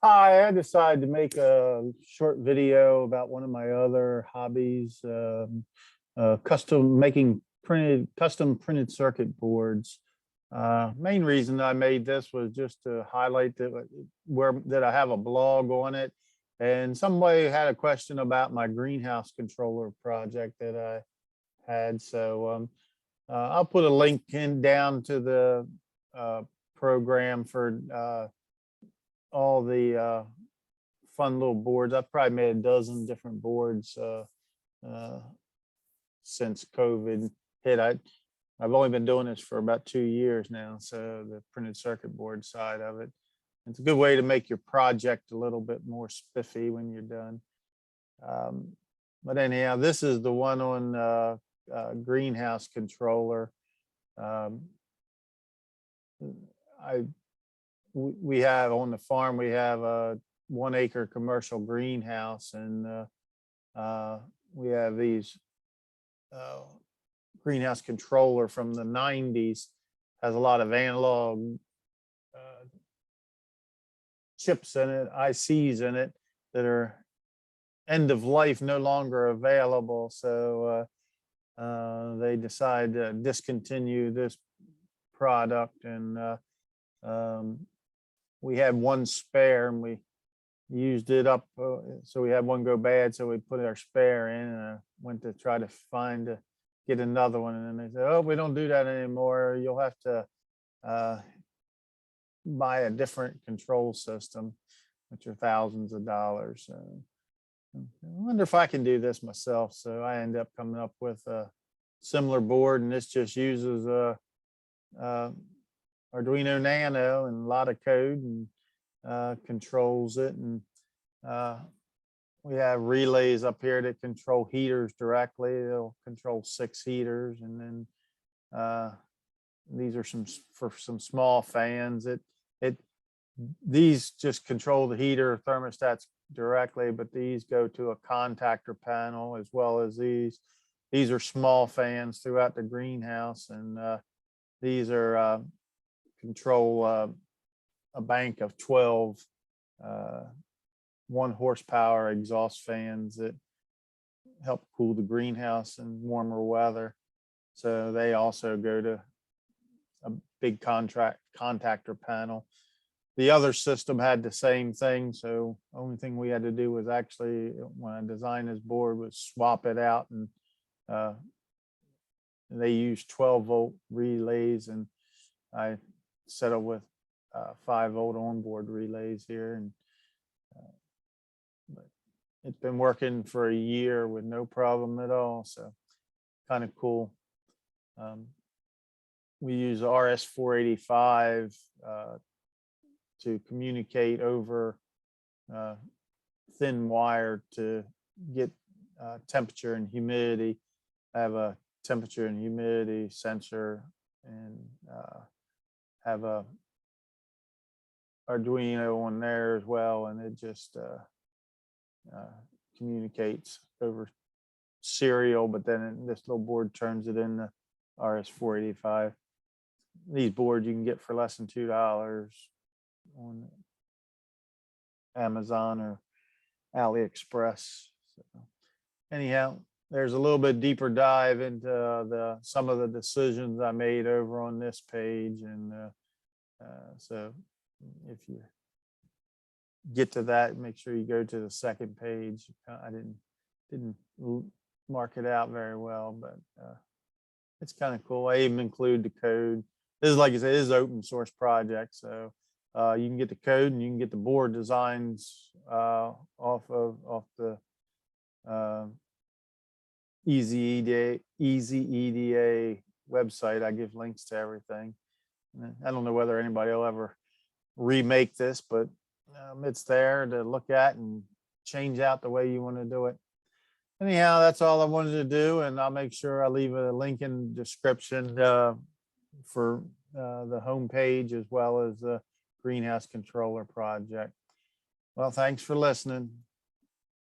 Hi, I decided to make a short video about one of my other hobbies, custom printed circuit boards. Main reason I made this was just to highlight that I have a blog on it, and somebody had a question about my greenhouse controller project that I had. So I'll put a link down to the program for all the fun little boards. I've probably made a dozen different boards since COVID hit. I've only been doing this for about 2 years now, so the printed circuit board side of it. It's a good way to make your project a little bit more spiffy when you're done. But anyhow, this is the one on greenhouse controller. We have on the farm, we have a 1 acre commercial greenhouse, and we have these greenhouse controller from the 90s, has a lot of analog chips in it, ICs in it that are end of life, no longer available. So they decided to discontinue this product, and we had one spare and we used it up. So we had one go bad, so we put our spare in, and I went to try to get another one. And then they said, oh, we don't do that anymore. You'll have to buy a different control system, which are thousands of dollars. I wonder if I can do this myself. So I end up coming up with a similar board, and this just uses a Arduino Nano and a lot of code, and controls it. And we have relays up here that control heaters directly. They'll control 6 heaters, and then these are for some small fans. These just control the heater thermostats directly, but these go to a contactor panel, as well as these. These are small fans throughout the greenhouse, and these are control a bank of 12 1 horsepower exhaust fans that help cool the greenhouse in warmer weather. So they also go to a big contactor panel. The other system had the same thing. So only thing we had to do was actually, when I designed this board, was swap it out, and they use 12-volt relays, and I set up with 5-volt onboard relays here. And but it's been working for a year with no problem at all. So kind of cool. We use RS-485 to communicate over thin wire to get temperature and humidity. I have a temperature and humidity sensor, and have a Arduino on there as well, and it just communicates over serial, but then this little board turns it into RS-485. These boards you can get for less than $2 on Amazon or AliExpress. So anyhow, there's a little bit deeper dive into some of the decisions I made over on this page, and so if you get to that, make sure you go to the second page. I didn't mark it out very well, but it's kind of cool. I even include the code. This is, like I said, this is an open source project, so you can get the code and you can get the board designs off the Easy EDA website. I give links to everything. I don't know whether anybody will ever remake this, but it's there to look at and change out the way you want to do it. Anyhow, that's all I wanted to do, and I'll make sure I leave a link in the description for the home page, as well as the greenhouse controller project. Well, thanks for listening.